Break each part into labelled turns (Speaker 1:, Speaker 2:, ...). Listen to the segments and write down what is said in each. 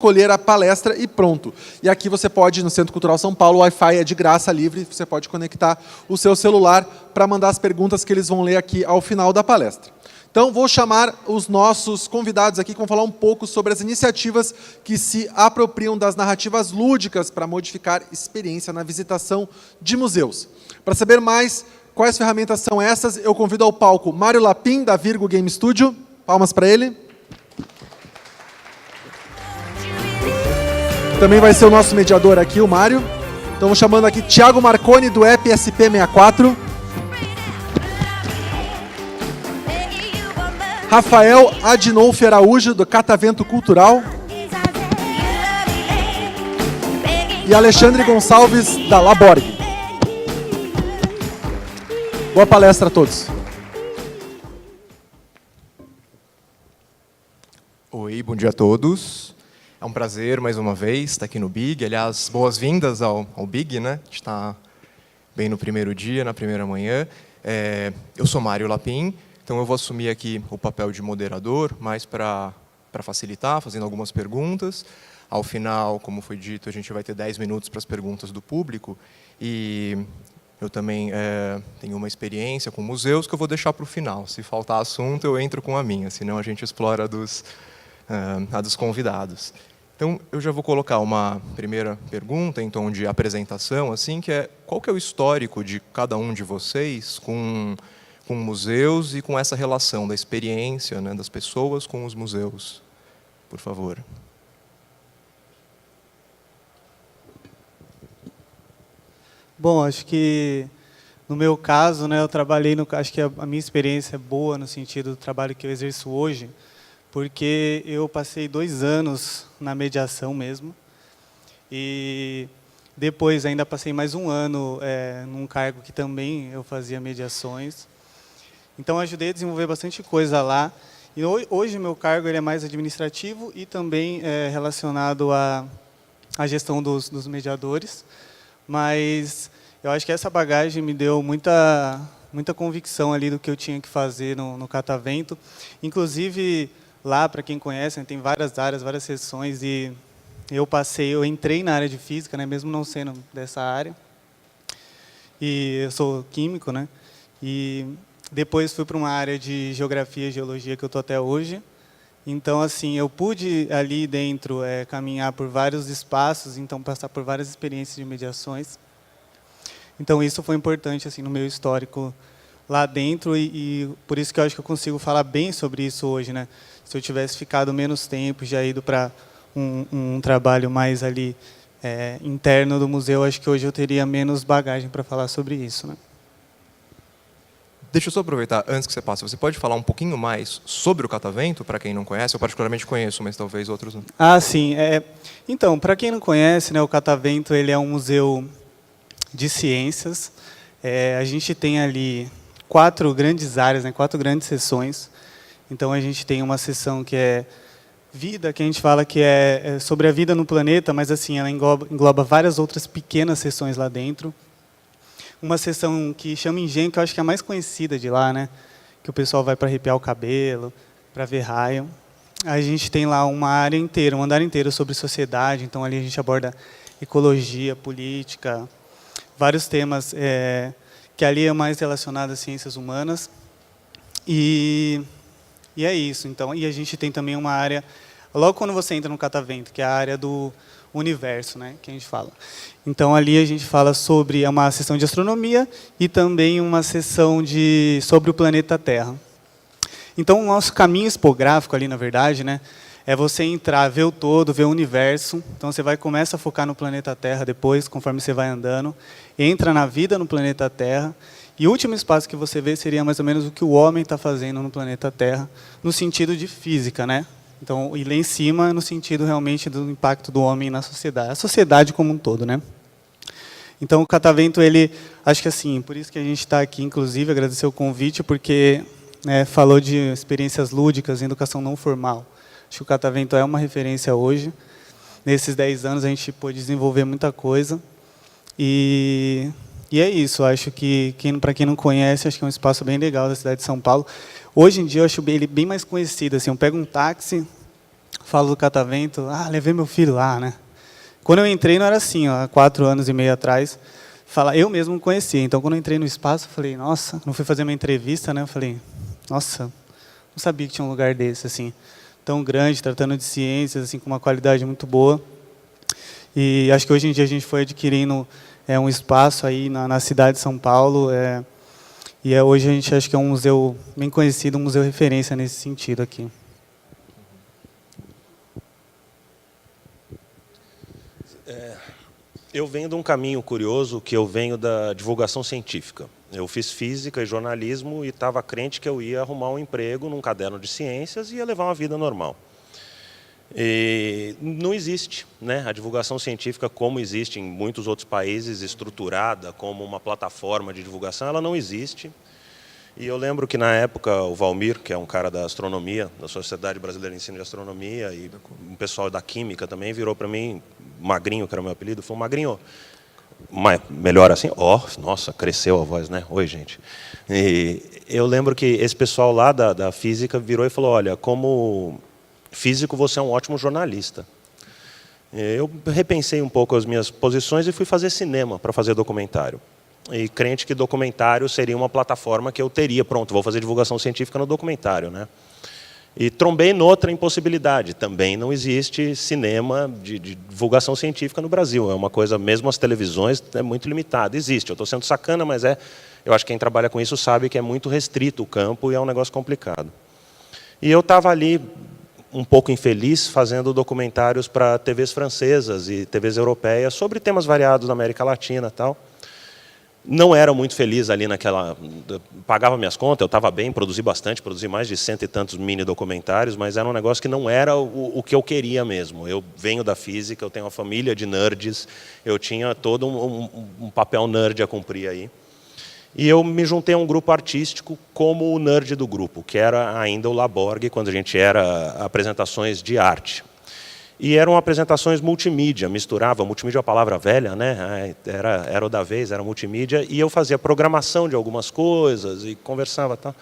Speaker 1: escolher a palestra e pronto. E aqui você pode, no Centro Cultural São Paulo, o Wi-Fi é de graça, livre, você pode conectar o seu celular para mandar as perguntas que eles vão ler aqui ao final da palestra. Então, vou chamar os nossos convidados aqui que vão falar um pouco sobre as iniciativas que se apropriam das narrativas lúdicas para modificar experiência na visitação de museus. Para saber mais quais ferramentas são essas, eu convido ao palco Mário Lapin, da Virgo Game Studio. Palmas para ele. Também vai ser o nosso mediador aqui, o Mário. Então, chamando aqui Thiago Marconi, do app SP64. Rafael Adinolfi Araújo, do Catavento Cultural. E Alexandre Gonçalves, da Laborg. Boa palestra a todos.
Speaker 2: Oi, bom dia a todos. É um prazer, mais uma vez, estar aqui no Big. Aliás, boas-vindas ao Big, né? A gente está bem no primeiro dia, na primeira manhã. Eu sou Mário Lapin. Então, eu vou assumir aqui o papel de moderador, mais para facilitar, fazendo algumas perguntas. Ao final, como foi dito, a gente vai ter 10 minutos para as perguntas do público. E eu também tenho uma experiência com museus que eu vou deixar para o final. Se faltar assunto, eu entro com a minha, senão a gente explora a dos convidados. Então, eu já vou colocar uma primeira pergunta, em tom de apresentação, assim, que é: qual que é o histórico de cada um de vocês com museus e com essa relação da experiência, né, das pessoas com os museus? Por favor.
Speaker 3: Bom, acho que no meu caso, né, eu trabalhei acho que a minha experiência é boa no sentido do trabalho que eu exerço hoje, porque eu passei 2 anos na mediação mesmo, e depois ainda passei mais 1 ano num cargo que também eu fazia mediações. Então, ajudei a desenvolver bastante coisa lá. E hoje, meu cargo ele é mais administrativo e também relacionado à gestão dos mediadores. Mas eu acho que essa bagagem me deu muita convicção ali do que eu tinha que fazer no Catavento. Inclusive, lá, para quem conhece, né, tem várias áreas, várias seções. E eu entrei na área de física, né, mesmo não sendo dessa área. E eu sou químico, né? E depois fui para uma área de geografia e geologia que eu estou até hoje. Então, assim, eu pude ali dentro caminhar por vários espaços, então passar por várias experiências de mediações. Então, isso foi importante assim no meu histórico lá dentro e por isso que eu acho que eu consigo falar bem sobre isso hoje, né? Se eu tivesse ficado menos tempo, já ido para um trabalho mais ali interno do museu, acho que hoje eu teria menos bagagem para falar sobre isso, né?
Speaker 2: Deixa eu só aproveitar, antes que você passe, você pode falar um pouquinho mais sobre o Catavento, para quem não conhece? Eu particularmente conheço, mas talvez outros não.
Speaker 3: Ah, sim. Então, para quem não conhece, né, o Catavento ele é um museu de ciências. A gente tem ali 4 grandes áreas, né, 4 grandes seções. Então, a gente tem uma seção que é vida, que a gente fala que é sobre a vida no planeta, mas assim ela engloba várias outras pequenas seções lá dentro. Uma seção que chama Engenho, que eu acho que é a mais conhecida de lá, né? Que o pessoal vai para arrepiar o cabelo, para ver raio. A gente tem lá uma área inteira, um andar inteiro sobre sociedade, então ali a gente aborda ecologia, política, vários temas que ali é mais relacionado às ciências humanas. E é isso. Então, e a gente tem também uma área, logo quando você entra no Catavento, que é a área do universo, né, que a gente fala. Então, ali a gente fala sobre uma sessão de astronomia e também uma sessão sobre o planeta Terra. Então, o nosso caminho expográfico ali, na verdade, né, é você entrar, ver o todo, ver o universo. Então, você começa a focar no planeta Terra depois, conforme você vai andando. Entra na vida no planeta Terra. E o último espaço que você vê seria mais ou menos o que o homem está fazendo no planeta Terra, no sentido de física, né? Então, e lá em cima, no sentido realmente do impacto do homem na sociedade, a sociedade como um todo, né? Então, o Catavento, ele, acho que assim, por isso que a gente está aqui, inclusive, agradecer o convite, porque falou de experiências lúdicas em educação não formal. Acho que o Catavento é uma referência hoje. Nesses 10 anos, a gente pôde desenvolver muita coisa. E é isso, acho que, para quem não conhece, acho que é um espaço bem legal da cidade de São Paulo. Hoje em dia, eu acho ele bem mais conhecido. Assim, eu pego um táxi, falo do catavento, levei meu filho lá, né? Quando eu entrei não era assim, há 4 anos e meio atrás, eu mesmo conhecia. Então, quando eu entrei no espaço, eu falei, nossa, não fui fazer uma entrevista, né? Eu falei, nossa, não sabia que tinha um lugar desse, assim, tão grande, tratando de ciências, assim, com uma qualidade muito boa. E acho que hoje em dia a gente foi adquirindo um espaço aí na cidade de São Paulo, e hoje a gente acha que é um museu bem conhecido, um museu referência nesse sentido aqui.
Speaker 4: Eu venho de um caminho curioso, que eu venho da divulgação científica. Eu fiz física e jornalismo e estava crente que eu ia arrumar um emprego num caderno de ciências e ia levar uma vida normal. E não existe, né? A divulgação científica, como existe em muitos outros países, estruturada como uma plataforma de divulgação, ela não existe. E eu lembro que, na época, o Valmir, que é um cara da astronomia, da Sociedade Brasileira de Ensino de Astronomia, e um pessoal da Química também, virou para mim, Magrinho, que era o meu apelido, falou, Magrinho, melhor assim? Nossa, cresceu a voz, né? Oi, gente. E eu lembro que esse pessoal lá da Física virou e falou, olha, como físico você é um ótimo jornalista. Eu repensei um pouco as minhas posições e fui fazer cinema para fazer documentário. E crente que documentário seria uma plataforma que eu teria, pronto, vou fazer divulgação científica no documentário, né? E trombei noutra impossibilidade, também não existe cinema de divulgação científica no Brasil, é uma coisa, mesmo as televisões, é muito limitada, existe, eu estou sendo sacana, mas eu acho que quem trabalha com isso sabe que é muito restrito o campo e é um negócio complicado. E eu estava ali, um pouco infeliz, fazendo documentários para TVs francesas e TVs europeias sobre temas variados da América Latina e tal. Não era muito feliz ali naquela... Pagava minhas contas, eu estava bem, produzi bastante, produzi mais de 100 e tantos mini-documentários, mas era um negócio que não era o que eu queria mesmo. Eu venho da física, eu tenho uma família de nerds, eu tinha todo um papel nerd a cumprir aí. E eu me juntei a um grupo artístico como o nerd do grupo, que era ainda o Laborg, quando a gente era apresentações de arte. E eram apresentações multimídia, misturava, multimídia é uma palavra velha, né? Era o da vez, era multimídia, e eu fazia programação de algumas coisas e conversava. Tal.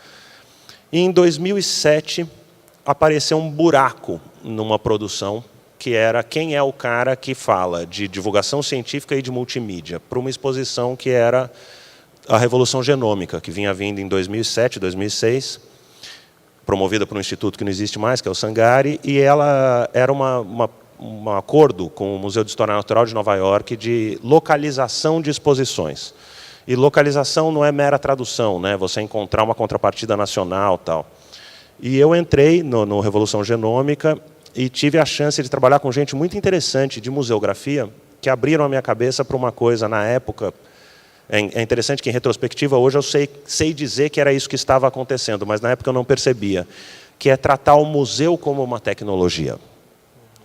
Speaker 4: E em 2007 apareceu um buraco numa produção, que era quem é o cara que fala de divulgação científica e de multimídia, para uma exposição que era a Revolução Genômica, que vinha vindo em 2007, 2006, promovida por um instituto que não existe mais, que é o Sangari, e ela era um acordo com o Museu de História Natural de Nova York de localização de exposições. E localização não é mera tradução, né? Você encontrar uma contrapartida nacional, tal. E eu entrei no Revolução Genômica e tive a chance de trabalhar com gente muito interessante de museografia, que abriram a minha cabeça para uma coisa na época. É interessante que, em retrospectiva, hoje eu sei dizer que era isso que estava acontecendo, mas na época eu não percebia, que é tratar o museu como uma tecnologia.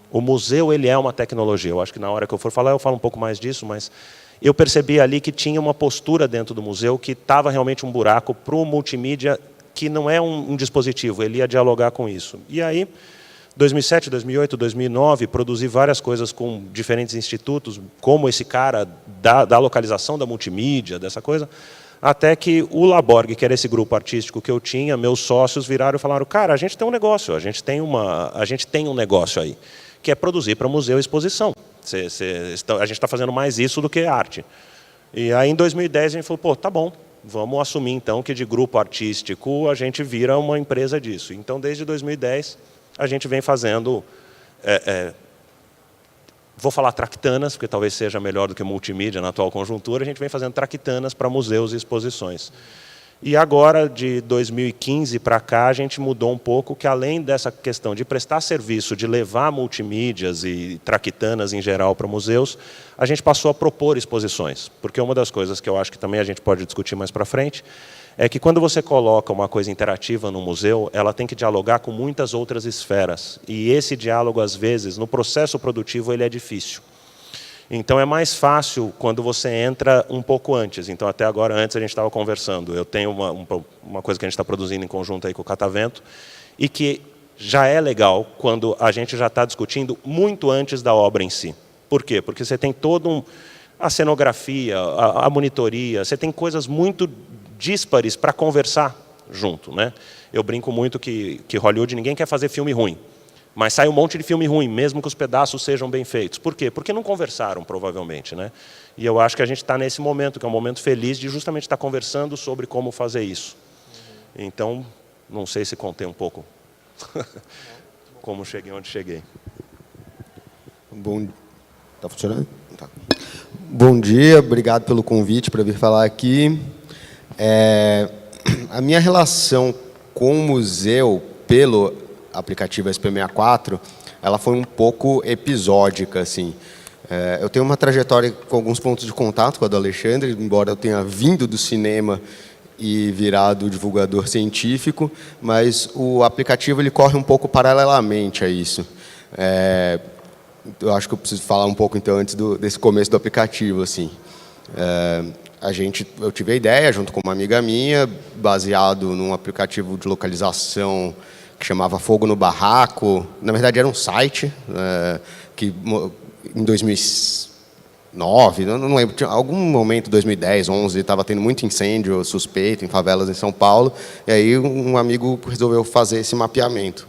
Speaker 4: O museu, ele é uma tecnologia. Eu acho que na hora que eu for falar, eu falo um pouco mais disso, mas eu percebi ali que tinha uma postura dentro do museu que estava realmente um buraco para o multimídia, que não é um dispositivo, ele ia dialogar com isso. E aí, 2007, 2008, 2009, produzi várias coisas com diferentes institutos, como esse cara da localização da multimídia, dessa coisa, até que o Laborg, que era esse grupo artístico que eu tinha, meus sócios viraram e falaram, cara, a gente tem um negócio, a gente tem um negócio aí, que é produzir para museu e exposição. A gente está fazendo mais isso do que arte. E aí, em 2010, a gente falou, pô, tá bom, vamos assumir, então, que de grupo artístico a gente vira uma empresa disso. Então, desde 2010... a gente vem fazendo, vou falar traquitanas, porque talvez seja melhor do que multimídia na atual conjuntura, a gente vem fazendo traquitanas para museus e exposições. E agora, de 2015 para cá, a gente mudou um pouco, que além dessa questão de prestar serviço, de levar multimídias e traquitanas em geral para museus, a gente passou a propor exposições. Porque uma das coisas que eu acho que também a gente pode discutir mais para frente, é que quando você coloca uma coisa interativa no museu, ela tem que dialogar com muitas outras esferas. E esse diálogo, às vezes, no processo produtivo, ele é difícil. Então, é mais fácil quando você entra um pouco antes. Então, até agora, antes a gente estava conversando. Eu tenho uma coisa que a gente está produzindo em conjunto aí com o Catavento, e que já é legal quando a gente já está discutindo muito antes da obra em si. Por quê? Porque você tem todo a cenografia, a monitoria, você tem coisas muito díspares para conversar junto, né? Eu brinco muito que Hollywood, ninguém quer fazer filme ruim. Mas sai um monte de filme ruim, mesmo que os pedaços sejam bem feitos. Por quê? Porque não conversaram, provavelmente, né? E eu acho que a gente está nesse momento, que é um momento feliz de justamente estar conversando sobre como fazer isso. Então, não sei se contei um pouco como cheguei onde cheguei.
Speaker 5: Bom, tá funcionando? Tá. Bom dia, obrigado pelo convite para vir falar aqui. A minha relação com o museu pelo aplicativo SP64, ela foi um pouco episódica, assim. Eu tenho uma trajetória com alguns pontos de contato com a do Alexandre, embora eu tenha vindo do cinema e virado divulgador científico, mas o aplicativo ele corre um pouco paralelamente a isso. Eu acho que eu preciso falar um pouco então antes desse começo do aplicativo, assim. Eu tive a ideia junto com uma amiga minha, baseado num aplicativo de localização que chamava Fogo no Barraco. Na verdade era um site que em 2009, não lembro, tinha algum momento, 2010, 2011, estava tendo muito incêndio suspeito em favelas em São Paulo, e aí um amigo resolveu fazer esse mapeamento.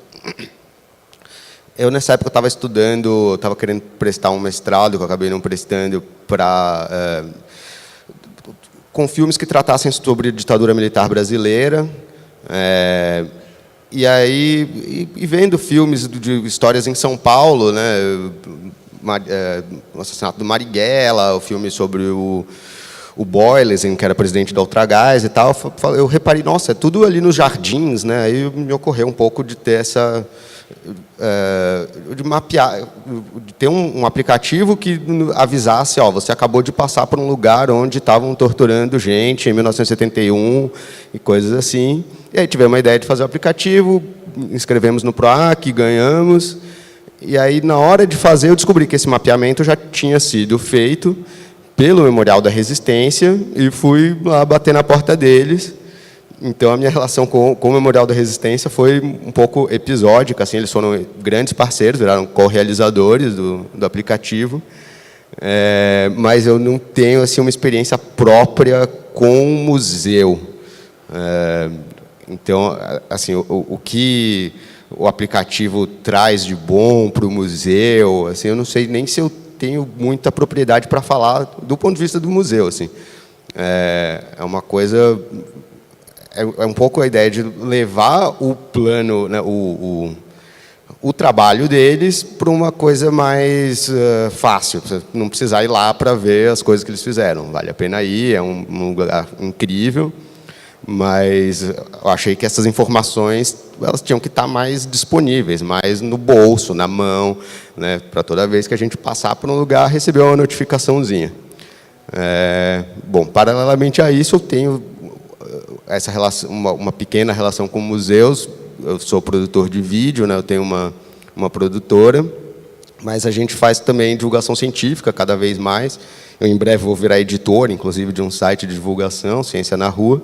Speaker 5: Eu, nessa época, estava estudando, estava querendo prestar um mestrado, que eu acabei não prestando, com filmes que tratassem sobre a ditadura militar brasileira, e aí, vendo filmes de histórias em São Paulo, né, o assassinato do Marighella, o filme sobre o Boylesen, que era presidente da Ultragás e tal, eu reparei, nossa, é tudo ali nos jardins, né? Aí me ocorreu um pouco de ter de mapear, de ter um aplicativo que avisasse, ó, você acabou de passar por um lugar onde estavam torturando gente em 1971 e coisas assim. E aí tivemos uma ideia de fazer o aplicativo, inscrevemos no PROAC, ganhamos. E aí, na hora de fazer, eu descobri que esse mapeamento já tinha sido feito pelo Memorial da Resistência e fui lá bater na porta deles. Então, a minha relação com o Memorial da Resistência foi um pouco episódica. Assim, eles foram grandes parceiros, viraram co-realizadores do aplicativo. Mas eu não tenho assim, uma experiência própria com o museu. Então, assim, o que o aplicativo traz de bom para o museu, assim, eu não sei nem se eu tenho muita propriedade para falar do ponto de vista do museu, assim. É uma coisa, é um pouco a ideia de levar o plano, né, o trabalho deles para uma coisa mais fácil, não precisar ir lá para ver as coisas que eles fizeram. Vale a pena ir, é um lugar incrível. Mas eu achei que essas informações elas tinham que estar mais disponíveis, mais no bolso, na mão, né, para toda vez que a gente passar por um lugar, receber uma notificaçãozinha. Bom, paralelamente a isso, eu tenho essa relação, uma pequena relação com museus. Eu sou produtor de vídeo, né, eu tenho uma produtora, mas a gente faz também divulgação científica cada vez mais. Eu, em breve, vou virar editor, inclusive, de um site de divulgação, Ciência na Rua.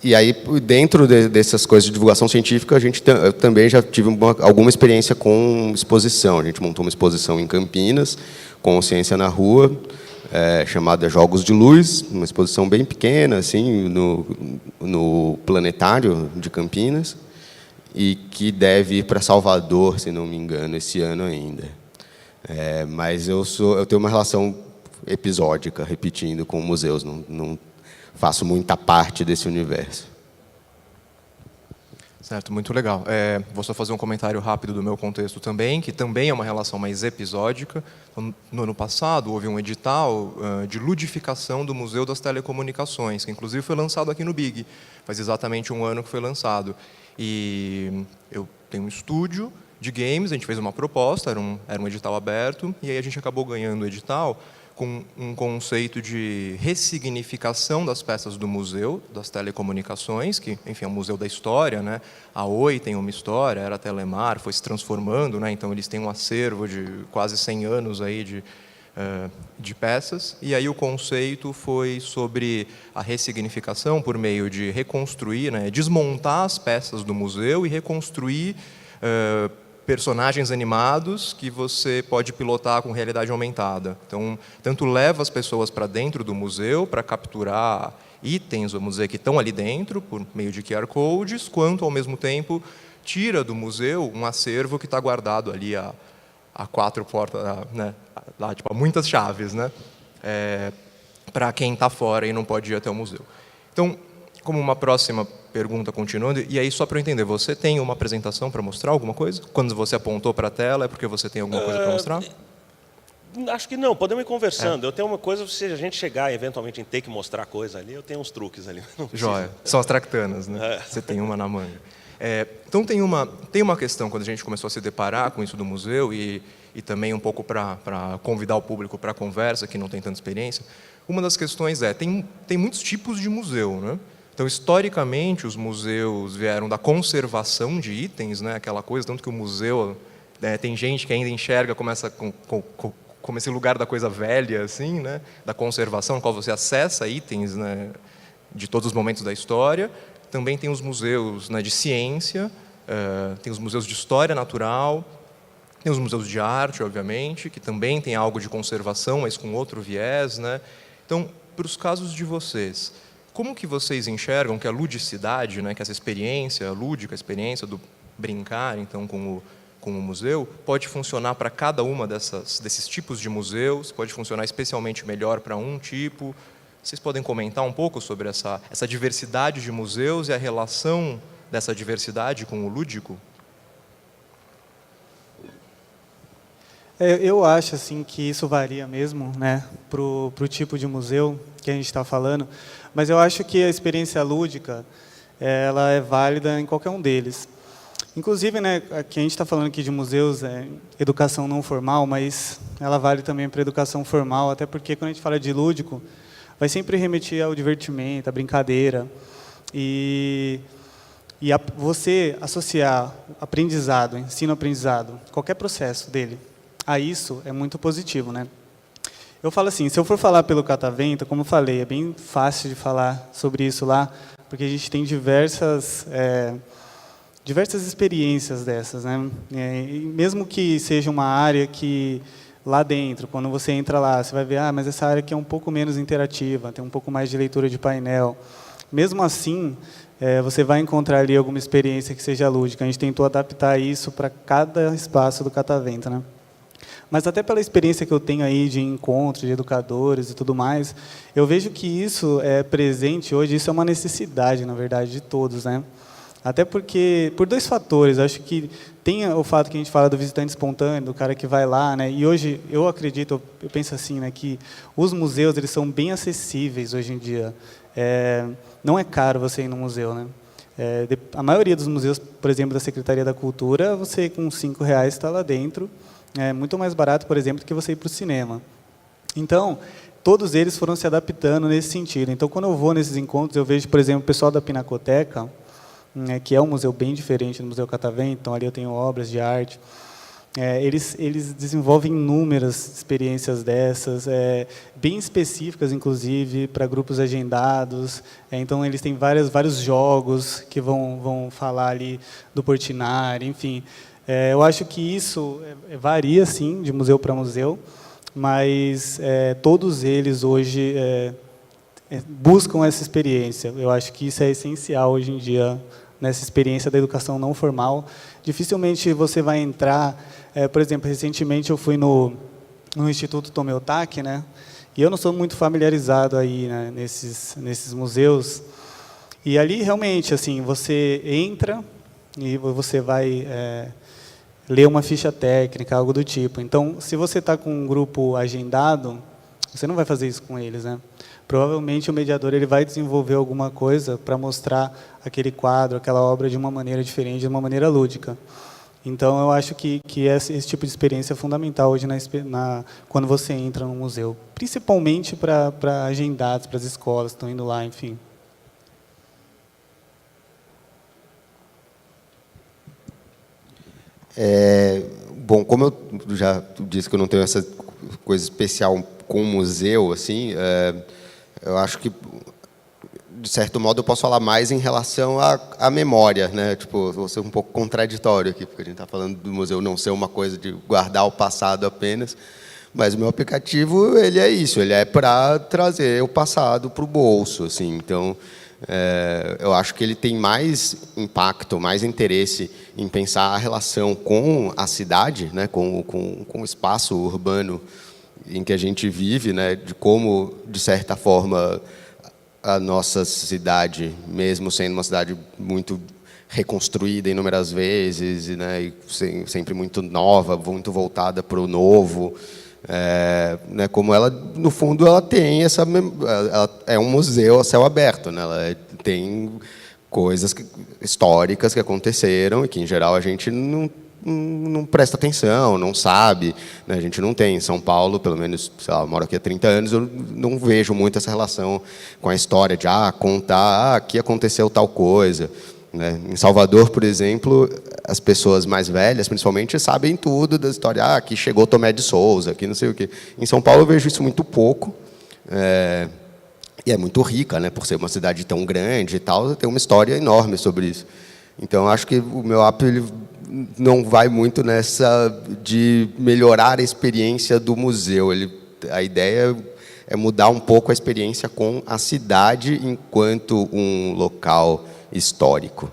Speaker 5: E aí, dentro dessas coisas de divulgação científica, eu também já tive alguma experiência com exposição. A gente montou uma exposição em Campinas, com Ciência na Rua, chamada Jogos de Luz, uma exposição bem pequena, assim, no Planetário de Campinas, e que deve ir para Salvador, se não me engano, esse ano ainda. Mas eu tenho uma relação episódica, repetindo, com museus, não faço muita parte desse universo.
Speaker 2: Certo, muito legal. Vou só fazer um comentário rápido do meu contexto também, que também é uma relação mais episódica. No ano passado, houve um edital de ludificação do Museu das Telecomunicações, que inclusive foi lançado aqui no Big. Faz exatamente um ano que foi lançado. E eu tenho um estúdio de games, a gente fez uma proposta, era um edital aberto, e aí a gente acabou ganhando o edital com um conceito de ressignificação das peças do museu, das telecomunicações, que, enfim, é um museu da história, né? A Oi tem uma história, era a Telemar, foi se transformando, né? Então eles têm um acervo de quase 100 anos aí de peças, e aí o conceito foi sobre a ressignificação por meio de reconstruir, né? Desmontar as peças do museu e reconstruir personagens animados que você pode pilotar com realidade aumentada. Então, tanto leva as pessoas para dentro do museu para capturar itens, vamos dizer, que estão ali dentro, por meio de QR Codes, quanto, ao mesmo tempo, tira do museu um acervo que está guardado ali a 4 portas, né, lá, tipo, a muitas chaves, né, para quem está fora e não pode ir até o museu. Então, como uma próxima pergunta, continuando, e aí só para eu entender, você tem uma apresentação para mostrar alguma coisa? Quando você apontou para a tela, é porque você tem alguma coisa para mostrar?
Speaker 4: Acho que não, podemos ir conversando. Eu tenho uma coisa, se a gente chegar eventualmente em ter que mostrar coisa ali, eu tenho uns truques ali.
Speaker 2: Joia. São as tractanas, né? Você tem uma na manga. Então, tem uma questão, quando a gente começou a se deparar com isso do museu, e também um pouco para convidar o público para a conversa, que não tem tanta experiência, uma das questões tem muitos tipos de museu, né? Então, historicamente, os museus vieram da conservação de itens, né? Aquela coisa, tanto que o museu, tem gente que ainda enxerga como esse lugar da coisa velha, assim, né? Da conservação, no qual você acessa itens, né? De todos os momentos da história. Também tem os museus, né, de ciência, tem os museus de história natural, tem os museus de arte, obviamente, que também tem algo de conservação, mas com outro viés, né? Então, para os casos de vocês, como que vocês enxergam que a ludicidade, né, que essa experiência lúdica, a experiência do brincar, então, com o museu, pode funcionar para cada uma desses tipos de museus, pode funcionar especialmente melhor para um tipo? Vocês podem comentar um pouco sobre essa diversidade de museus e a relação dessa diversidade com o lúdico?
Speaker 3: Eu acho assim que isso varia mesmo, né, pro tipo de museu que a gente está falando, mas eu acho que a experiência lúdica ela é válida em qualquer um deles. Inclusive, né, aqui a gente está falando aqui de museus, educação não formal, mas ela vale também para educação formal, até porque quando a gente fala de lúdico, vai sempre remeter ao divertimento, à brincadeira, e você associar aprendizado, ensino-aprendizado, qualquer processo dele, a isso é muito positivo, né? Eu falo assim, se eu for falar pelo Catavento, como eu falei, é bem fácil de falar sobre isso lá, porque a gente tem diversas experiências dessas, né? E mesmo que seja uma área que lá dentro, quando você entra lá, você vai ver, mas essa área aqui é um pouco menos interativa, tem um pouco mais de leitura de painel. Mesmo assim, você vai encontrar ali alguma experiência que seja lúdica. A gente tentou adaptar isso para cada espaço do Catavento, né? Mas até pela experiência que eu tenho aí de encontro de educadores e tudo mais, eu vejo que isso é presente hoje, isso é uma necessidade, na verdade, de todos, né? Até porque, por 2 fatores, acho que tem o fato que a gente fala do visitante espontâneo, do cara que vai lá, né? E hoje, eu acredito, eu penso assim, né, que os museus eles são bem acessíveis hoje em dia. Não é caro você ir no museu, né? A maioria dos museus, por exemplo, da Secretaria da Cultura, você com R$5 está lá dentro. É muito mais barato, por exemplo, do que você ir para o cinema. Então, todos eles foram se adaptando nesse sentido. Então, quando eu vou nesses encontros, eu vejo, por exemplo, o pessoal da Pinacoteca, que é um museu bem diferente do Museu Catavento, então ali eu tenho obras de arte. Eles desenvolvem inúmeras experiências dessas, bem específicas, inclusive, para grupos agendados. Então, eles têm vários jogos que vão falar ali do Portinari, enfim. Eu acho que isso varia, sim, de museu para museu, mas todos eles hoje buscam essa experiência. Eu acho que isso é essencial hoje em dia, nessa experiência da educação não formal. Dificilmente você vai entrar... por exemplo, recentemente eu fui no Instituto Tomei Otaki, né? E eu não sou muito familiarizado aí, né, nesses museus. E ali, realmente, assim, você entra e você vai... ler uma ficha técnica, algo do tipo. Então, se você está com um grupo agendado, você não vai fazer isso com eles, né? Provavelmente o mediador ele vai desenvolver alguma coisa para mostrar aquele quadro, aquela obra de uma maneira diferente, de uma maneira lúdica. Então, eu acho que esse tipo de experiência é fundamental hoje quando você entra no museu, principalmente para agendados, para as escolas que estão indo lá, enfim.
Speaker 5: Bom, como eu já disse que eu não tenho essa coisa especial com o museu, assim, eu acho que, de certo modo, eu posso falar mais em relação à memória, né? Tipo, vou ser um pouco contraditório aqui, porque a gente está falando do museu não ser uma coisa de guardar o passado apenas, mas o meu aplicativo, ele é isso, ele é para trazer o passado para o bolso, assim. Então, Eu acho que ele tem mais impacto, mais interesse em pensar a relação com a cidade, né, com o espaço urbano em que a gente vive, né, de como, de certa forma, a nossa cidade, mesmo sendo uma cidade muito reconstruída inúmeras vezes, né, e sempre muito nova, muito voltada para o novo, né, como ela, no fundo, ela tem ela é um museu a céu aberto, né, ela tem coisas históricas que aconteceram e que, em geral, a gente não presta atenção, não sabe, né? A gente não tem. Em São Paulo, pelo menos, sei lá, eu moro aqui há 30 anos, eu não vejo muito essa relação com a história de contar, aqui aconteceu tal coisa, né? Em Salvador, por exemplo, as pessoas mais velhas, principalmente, sabem tudo da história. Aqui chegou Tomé de Souza, aqui não sei o quê. Em São Paulo eu vejo isso muito pouco, e é muito rica, né? Por ser uma cidade tão grande e tal, tem uma história enorme sobre isso. Então, acho que o meu app ele não vai muito nessa de melhorar a experiência do museu. A ideia é mudar um pouco a experiência com a cidade enquanto um local histórico.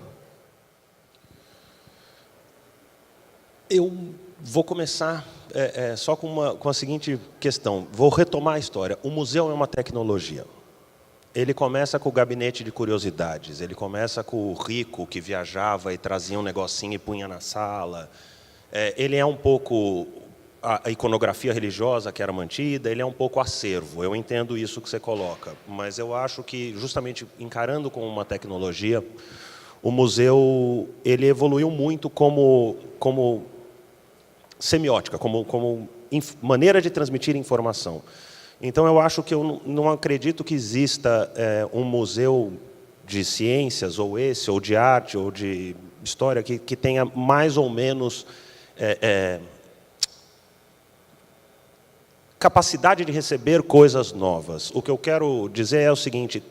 Speaker 4: Eu vou começar só com a seguinte questão. Vou retomar a história. O museu é uma tecnologia. Ele começa com o gabinete de curiosidades, ele começa com o rico que viajava e trazia um negocinho e punha na sala. Ele é um pouco a iconografia religiosa que era mantida, ele é um pouco acervo. Eu entendo isso que você coloca, mas eu acho que, justamente encarando como uma tecnologia, o museu ele evoluiu muito como semiótica, como maneira de transmitir informação. Então, eu acho que eu não acredito que exista um museu de ciências, ou de arte, ou de história, que tenha mais ou menos capacidade de receber coisas novas. O que eu quero dizer é o seguinte: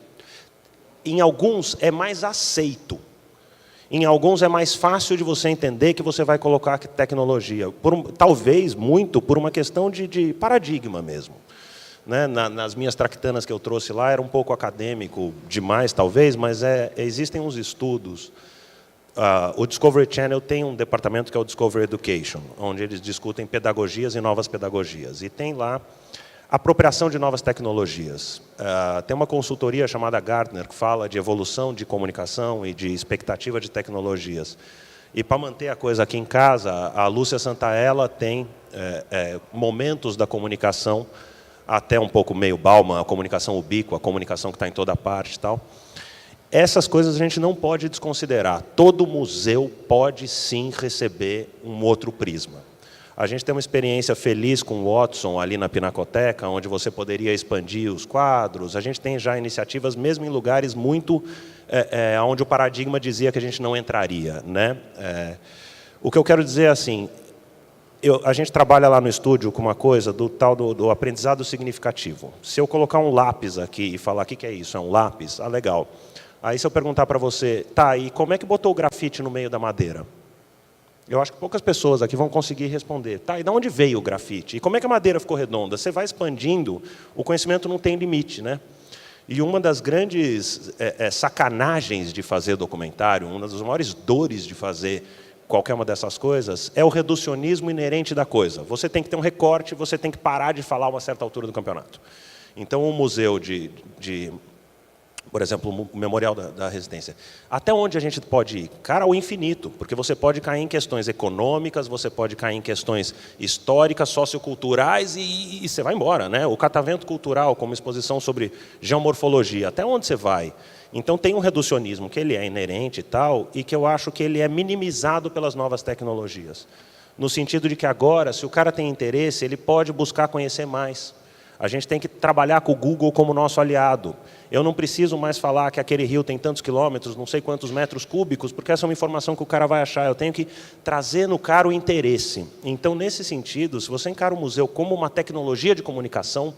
Speaker 4: em alguns é mais aceito, em alguns é mais fácil de você entender que você vai colocar tecnologia, talvez muito por uma questão de paradigma mesmo. Né? Nas minhas traquitanas que eu trouxe lá, era um pouco acadêmico demais, talvez, mas existem uns estudos. O Discovery Channel tem um departamento que é o Discovery Education, onde eles discutem pedagogias e novas pedagogias. E tem lá apropriação de novas tecnologias. Tem uma consultoria chamada Gartner, que fala de evolução de comunicação e de expectativa de tecnologias. E, para manter a coisa aqui em casa, a Lúcia Santaella tem momentos da comunicação, até um pouco meio Bauman, a comunicação ubíqua, a comunicação que está em toda parte e tal. Essas coisas a gente não pode desconsiderar. Todo museu pode, sim, receber um outro prisma. A gente tem uma experiência feliz com o Watson, ali na Pinacoteca, onde você poderia expandir os quadros. A gente tem já iniciativas, mesmo em lugares muito onde o paradigma dizia que a gente não entraria, né? O que eu quero dizer é assim, a gente trabalha lá no estúdio com uma coisa do tal do aprendizado significativo. Se eu colocar um lápis aqui e falar, o que é isso? É um lápis? Ah, legal. Aí, se eu perguntar para você, tá, e como é que botou o grafite no meio da madeira? Eu acho que poucas pessoas aqui vão conseguir responder. Tá, e de onde veio o grafite? E como é que a madeira ficou redonda? Você vai expandindo, o conhecimento não tem limite, né? E uma das grandes sacanagens de fazer documentário, uma das maiores dores de fazer qualquer uma dessas coisas, é o reducionismo inerente da coisa. Você tem que ter um recorte, você tem que parar de falar a uma certa altura do campeonato. Então, um museu por exemplo, o Memorial da Residência. Até onde a gente pode ir? Cara, ao infinito, porque você pode cair em questões econômicas, você pode cair em questões históricas, socioculturais e você vai embora, né? O catavento cultural, como exposição sobre geomorfologia, até onde você vai? Então, tem um reducionismo que ele é inerente e tal, e que eu acho que ele é minimizado pelas novas tecnologias. No sentido de que agora, se o cara tem interesse, ele pode buscar conhecer mais. A gente tem que trabalhar com o Google como nosso aliado. Eu não preciso mais falar que aquele rio tem tantos quilômetros, não sei quantos metros cúbicos, porque essa é uma informação que o cara vai achar. Eu tenho que trazer no cara o interesse. Então, nesse sentido, se você encara o museu como uma tecnologia de comunicação,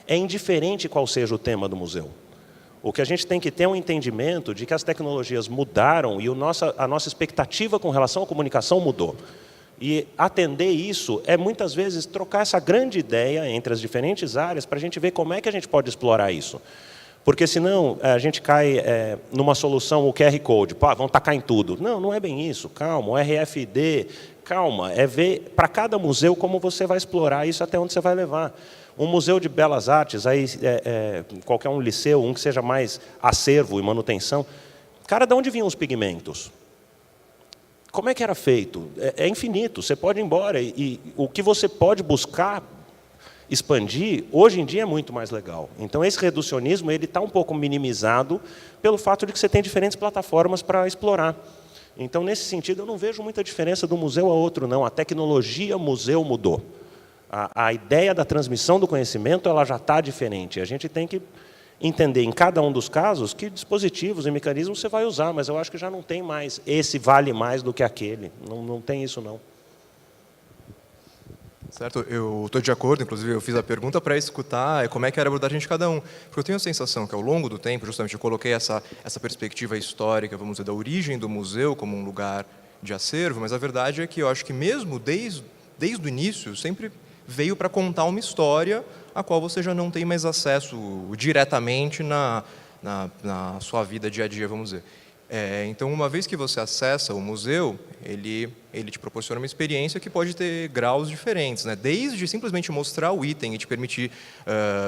Speaker 4: é indiferente qual seja o tema do museu. O que a gente tem que ter é um entendimento de que as tecnologias mudaram e a nossa expectativa com relação à comunicação mudou. E atender isso é, muitas vezes, trocar essa grande ideia entre as diferentes áreas para a gente ver como é que a gente pode explorar isso. Porque senão a gente cai numa solução, o QR Code, pá, vão tacar em tudo. Não, não é bem isso, calma, o RFID, calma, é ver para cada museu como você vai explorar isso, até onde você vai levar. Um museu de belas artes, aí, qualquer um liceu, um que seja mais acervo e manutenção. Cara, de onde vinham os pigmentos? Como é que era feito? É infinito, você pode ir embora. E o que você pode buscar, expandir, hoje em dia é muito mais legal. Então, esse reducionismo está um pouco minimizado pelo fato de que você tem diferentes plataformas para explorar. Então, nesse sentido, eu não vejo muita diferença do museu a outro, não. A tecnologia museu mudou. A ideia da transmissão do conhecimento ela já está diferente. A gente tem que entender, em cada um dos casos, que dispositivos e mecanismos você vai usar, mas eu acho que já não tem mais esse vale mais do que aquele. Não tem isso, não.
Speaker 2: Certo, eu estou de acordo, inclusive eu fiz a pergunta para escutar como é que era a abordagem de cada um. Porque eu tenho a sensação que, ao longo do tempo, justamente, eu coloquei essa perspectiva histórica, vamos dizer, da origem do museu como um lugar de acervo, mas a verdade é que eu acho que mesmo desde o início, sempre veio para contar uma história a qual você já não tem mais acesso diretamente na sua vida dia a dia, vamos dizer. Então, uma vez que você acessa o museu, ele te proporciona uma experiência que pode ter graus diferentes, né? Desde simplesmente mostrar o item e te permitir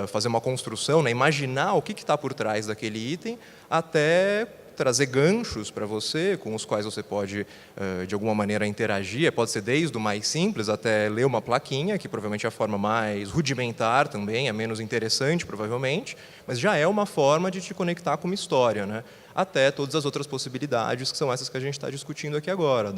Speaker 2: fazer uma construção, né? Imaginar o que está por trás daquele item, até trazer ganchos para você, com os quais você pode, de alguma maneira, interagir. Pode ser desde o mais simples até ler uma plaquinha, que provavelmente é a forma mais rudimentar também, é menos interessante, provavelmente, mas já é uma forma de te conectar com uma história, né? Até todas as outras possibilidades, que são essas que a gente está discutindo aqui agora,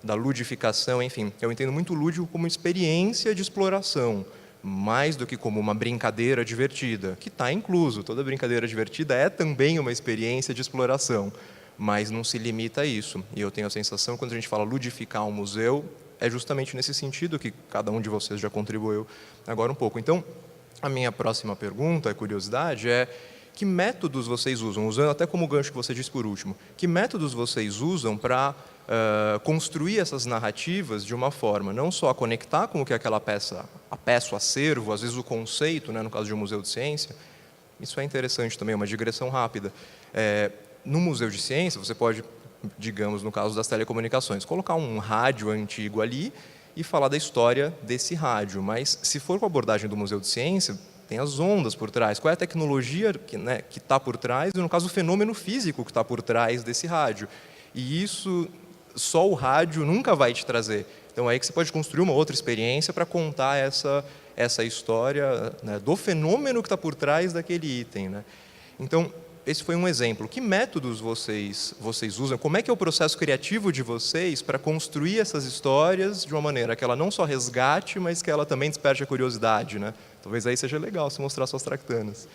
Speaker 2: da ludificação, enfim. Eu entendo muito o lúdico como experiência de exploração, mais do que como uma brincadeira divertida, que está incluso. Toda brincadeira divertida é também uma experiência de exploração, mas não se limita a isso. E eu tenho a sensação, quando a gente fala ludificar um museu, é justamente nesse sentido que cada um de vocês já contribuiu agora um pouco. Então, a minha próxima pergunta, a curiosidade, é: que métodos vocês usam, usando até como gancho que você disse por último, que métodos vocês usam para construir essas narrativas de uma forma não só a conectar com o que é aquela peça, o acervo, às vezes o conceito, né, no caso de um museu de ciência. Isso é interessante também, uma digressão rápida. No museu de ciência, você pode, digamos, no caso das telecomunicações, colocar um rádio antigo ali e falar da história desse rádio, mas se for com a abordagem do museu de ciência, tem as ondas por trás, qual é a tecnologia que está por trás, e no caso o fenômeno físico que está por trás desse rádio. E isso só o rádio nunca vai te trazer. Então é aí que você pode construir uma outra experiência para contar essa história, né, do fenômeno que está por trás daquele item, né? Então, esse foi um exemplo. Que métodos vocês usam? Como é que é o processo criativo de vocês para construir essas histórias de uma maneira que ela não só resgate, mas que ela também desperte a curiosidade, né? Talvez aí seja legal se mostrar suas tractanas.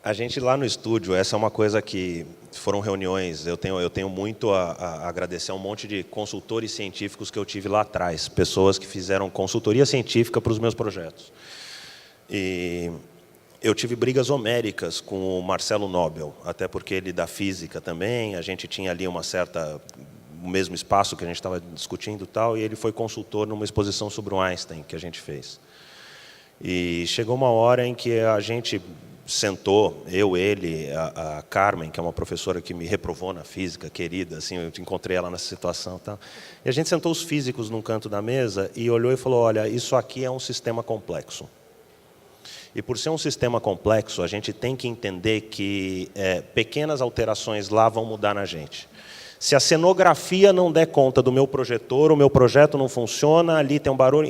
Speaker 4: A gente lá no estúdio, essa é uma coisa que foram reuniões, eu tenho muito a agradecer a um monte de consultores científicos que eu tive lá atrás, pessoas que fizeram consultoria científica para os meus projetos. E eu tive brigas homéricas com o Marcelo Nobel, até porque ele da física também, a gente tinha ali o mesmo espaço que a gente estava discutindo e tal, e ele foi consultor numa exposição sobre o Einstein que a gente fez. E chegou uma hora em que a gente sentou, ele, a Carmen, que é uma professora que me reprovou na física, querida, assim, eu encontrei ela nessa situação, tal. E a gente sentou os físicos num canto da mesa e olhou e falou: olha, isso aqui é um sistema complexo. E por ser um sistema complexo, a gente tem que entender que pequenas alterações lá vão mudar na gente. Se a cenografia não der conta do meu projetor, o meu projeto não funciona, ali tem um barulho.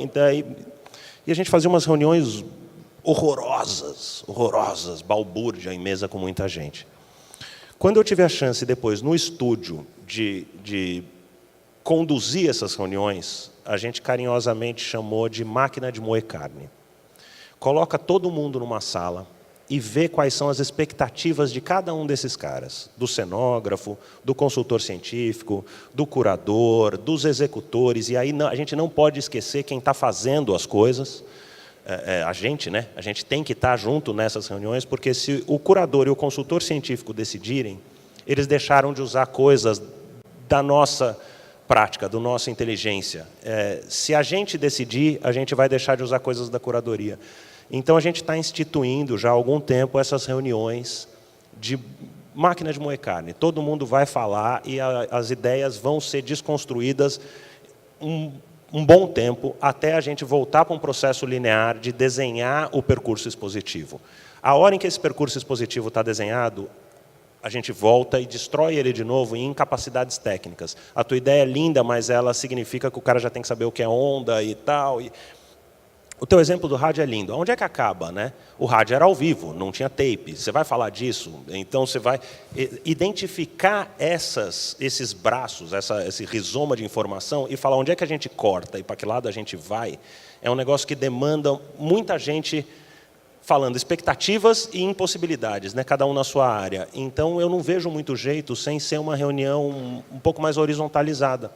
Speaker 4: E a gente fazia umas reuniões horrorosas, balbúrdia em mesa com muita gente. Quando eu tive a chance depois, no estúdio, de conduzir essas reuniões, a gente carinhosamente chamou de máquina de moer carne. Coloca todo mundo numa sala e vê quais são as expectativas de cada um desses caras, do cenógrafo, do consultor científico, do curador, dos executores, e aí a gente não pode esquecer quem está fazendo as coisas. A gente, né? A gente tem que estar junto nessas reuniões, porque se o curador e o consultor científico decidirem, eles deixaram de usar coisas da nossa prática, da nossa inteligência. Se a gente decidir, a gente vai deixar de usar coisas da curadoria. Então, a gente está instituindo já há algum tempo essas reuniões de máquina de moer carne. Todo mundo vai falar e as ideias vão ser desconstruídas um bom tempo até a gente voltar para um processo linear de desenhar o percurso expositivo. A hora em que esse percurso expositivo está desenhado, a gente volta e destrói ele de novo em incapacidades técnicas. A tua ideia é linda, mas ela significa que o cara já tem que saber o que é onda e tal. O teu exemplo do rádio é lindo. Onde é que acaba, né? O rádio era ao vivo, não tinha tape. Você vai falar disso? Então, você vai identificar esses braços, esse rizoma de informação e falar onde é que a gente corta e para que lado a gente vai. É um negócio que demanda muita gente falando expectativas e impossibilidades, né? Cada um na sua área. Então, eu não vejo muito jeito sem ser uma reunião um pouco mais horizontalizada.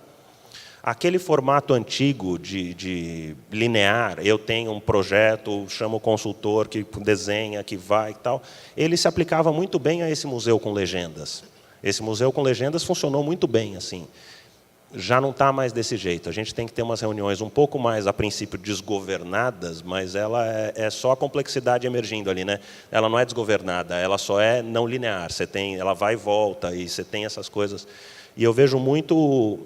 Speaker 4: Aquele formato antigo de linear, eu tenho um projeto, chamo o consultor que desenha, que vai e tal, ele se aplicava muito bem a esse museu com legendas. Esse museu com legendas funcionou muito bem, assim. Já não está mais desse jeito. A gente tem que ter umas reuniões um pouco mais, a princípio, desgovernadas, mas ela é só a complexidade emergindo ali, né? Ela não é desgovernada, ela só é não linear. Ela vai e volta, e você tem essas coisas. E eu vejo muito...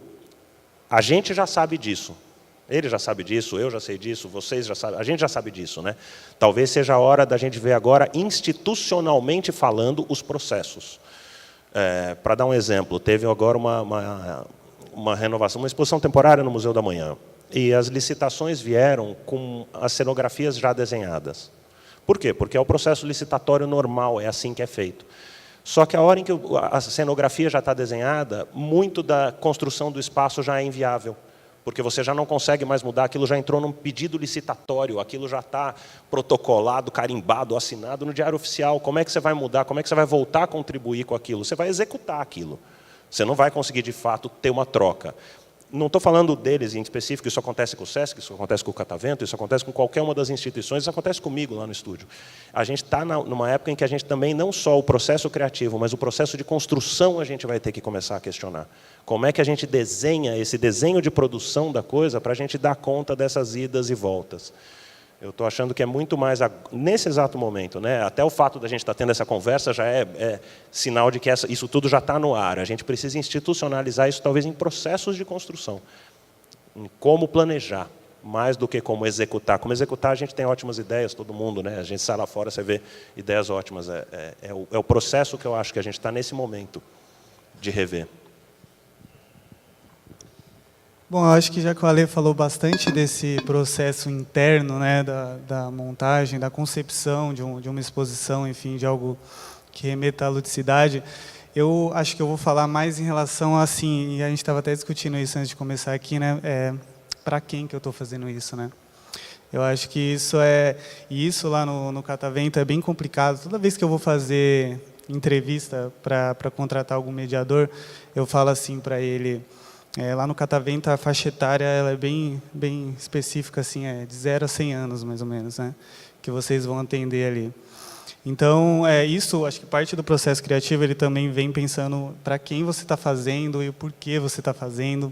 Speaker 4: A gente já sabe disso. Ele já sabe disso, eu já sei disso, vocês já sabem. A gente já sabe disso, né? Talvez seja a hora da gente ver agora, institucionalmente falando, os processos. Para dar um exemplo, teve agora uma renovação, uma exposição temporária no Museu da Manhã. E as licitações vieram com as cenografias já desenhadas. Por quê? Porque é o processo licitatório normal, é assim que é feito. Só que a hora em que a cenografia já está desenhada, muito da construção do espaço já é inviável, porque você já não consegue mais mudar, aquilo já entrou num pedido licitatório, aquilo já está protocolado, carimbado, assinado no Diário Oficial. Como é que você vai mudar? Como é que você vai voltar a contribuir com aquilo? Você vai executar aquilo. Você não vai conseguir, de fato, ter uma troca. Não estou falando deles em específico, isso acontece com o SESC, isso acontece com o Catavento, isso acontece com qualquer uma das instituições, isso acontece comigo lá no estúdio. A gente está numa época em que a gente também, não só o processo criativo, mas o processo de construção a gente vai ter que começar a questionar. Como é que a gente desenha esse desenho de produção da coisa para a gente dar conta dessas idas e voltas? Eu estou achando que é muito mais, nesse exato momento, né? Até o fato da gente estar tendo essa conversa já é sinal de que isso tudo já está no ar. A gente precisa institucionalizar isso, talvez, em processos de construção. Em como planejar, mais do que como executar. Como executar, a gente tem ótimas ideias, todo mundo, né? A gente sai lá fora, você vê ideias ótimas. É o processo que eu acho que a gente está nesse momento de rever.
Speaker 3: Bom, eu acho que já que o Ale falou bastante desse processo interno, né, da montagem, da concepção de uma exposição, enfim, de algo que remeta à ludicidade, eu acho que eu vou falar mais em relação a, assim, e a gente estava até discutindo isso antes de começar aqui, né, para quem que eu estou fazendo isso, né? Eu acho que isso lá no Catavento é bem complicado. Toda vez que eu vou fazer entrevista para contratar algum mediador, eu falo assim para ele... lá no Catavento, a faixa etária ela é bem específica, assim, de 0 a 100 anos, mais ou menos, né, que vocês vão atender ali. Então, isso, acho que parte do processo criativo, ele também vem pensando para quem você está fazendo e o porquê você está fazendo.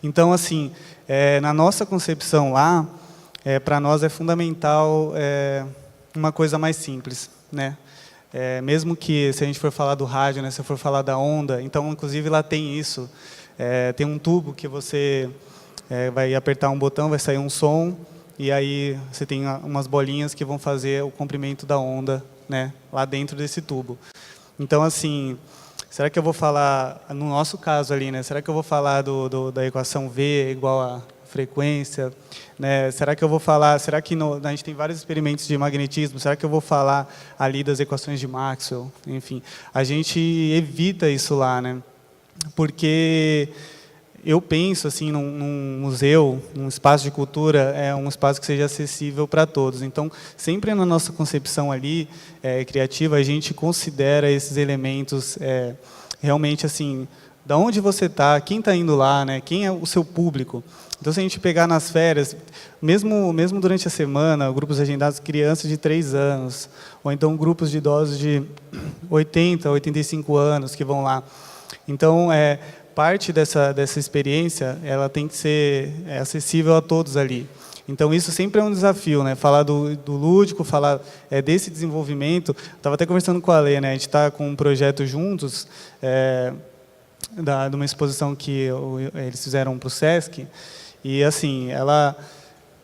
Speaker 3: Então, assim, na nossa concepção lá, para nós é fundamental uma coisa mais simples, né? Mesmo que, se a gente for falar do rádio, né, se for falar da onda, então, inclusive, lá tem isso. Tem um tubo que você vai apertar um botão, vai sair um som, e aí você tem umas bolinhas que vão fazer o comprimento da onda, né, lá dentro desse tubo. Então, assim, será que eu vou falar, no nosso caso ali, né, será que eu vou falar da equação V igual a frequência? Né, será que eu vou falar, será que a gente tem vários experimentos de magnetismo, será que eu vou falar ali das equações de Maxwell? Enfim, a gente evita isso lá, né? Porque eu penso assim, num museu, num espaço de cultura, um espaço que seja acessível para todos. Então, sempre na nossa concepção ali, criativa, a gente considera esses elementos realmente assim, da onde você está, quem está indo lá, né? Quem é o seu público. Então, se a gente pegar nas férias, mesmo durante a semana, grupos agendados, crianças de 3 anos, ou então grupos de idosos de 80, 85 anos que vão lá. Então, parte dessa experiência, ela tem que ser acessível a todos ali. Então, isso sempre é um desafio, né? Falar do lúdico, falar desse desenvolvimento. Estava até conversando com a Lê, né? A gente está com um projeto juntos, de uma exposição que eles fizeram para o Sesc, e, assim,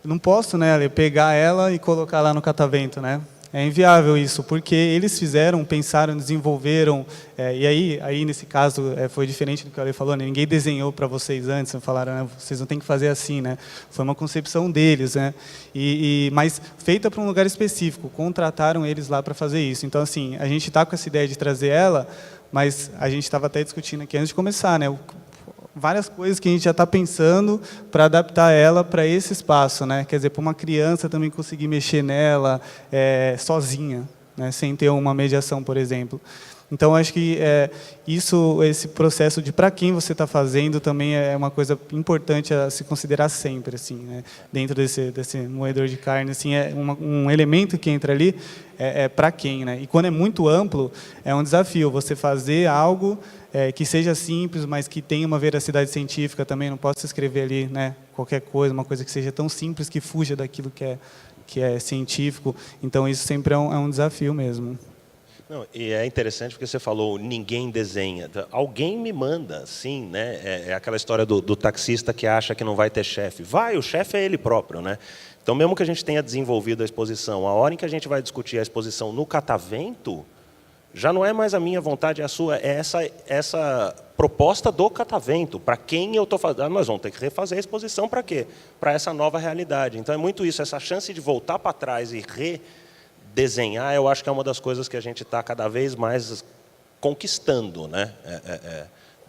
Speaker 3: não posso, né, Ale, pegar ela e colocar lá no catavento, né? É inviável isso, porque eles fizeram, pensaram, desenvolveram, e aí nesse caso foi diferente do que o Ale falou, né? Ninguém desenhou para vocês antes, falaram, né, vocês não têm que fazer assim, né? Foi uma concepção deles, né? Mas feita para um lugar específico, contrataram eles lá para fazer isso. Então, assim, a gente está com essa ideia de trazer ela, mas a gente estava até discutindo aqui antes de começar, né? Várias coisas que a gente já está pensando para adaptar ela para esse espaço, né? Quer dizer, para uma criança também conseguir mexer nela sozinha, né? Sem ter uma mediação, por exemplo. Então, acho que esse processo de para quem você está fazendo também é uma coisa importante a se considerar sempre, assim, né? Dentro desse moedor de carne, assim, um elemento que entra ali para quem, né? E quando é muito amplo, é um desafio você fazer algo que seja simples, mas que tenha uma veracidade científica também. Não posso escrever ali, né, qualquer coisa, uma coisa que seja tão simples que fuja daquilo que é científico. Então, isso sempre é um desafio mesmo.
Speaker 4: Não, e é interessante porque você falou, ninguém desenha. Alguém me manda, sim, né? É aquela história do taxista que acha que não vai ter chefe. O chefe é ele próprio, né? Então, mesmo que a gente tenha desenvolvido a exposição, a hora em que a gente vai discutir a exposição no catavento, já não é mais a minha vontade, é a sua, é essa proposta do catavento. Para quem eu estou fazendo? Nós vamos ter que refazer a exposição para quê? Para essa nova realidade. Então, é muito isso, essa chance de voltar para trás e redesenhar, eu acho que é uma das coisas que a gente está cada vez mais conquistando, né?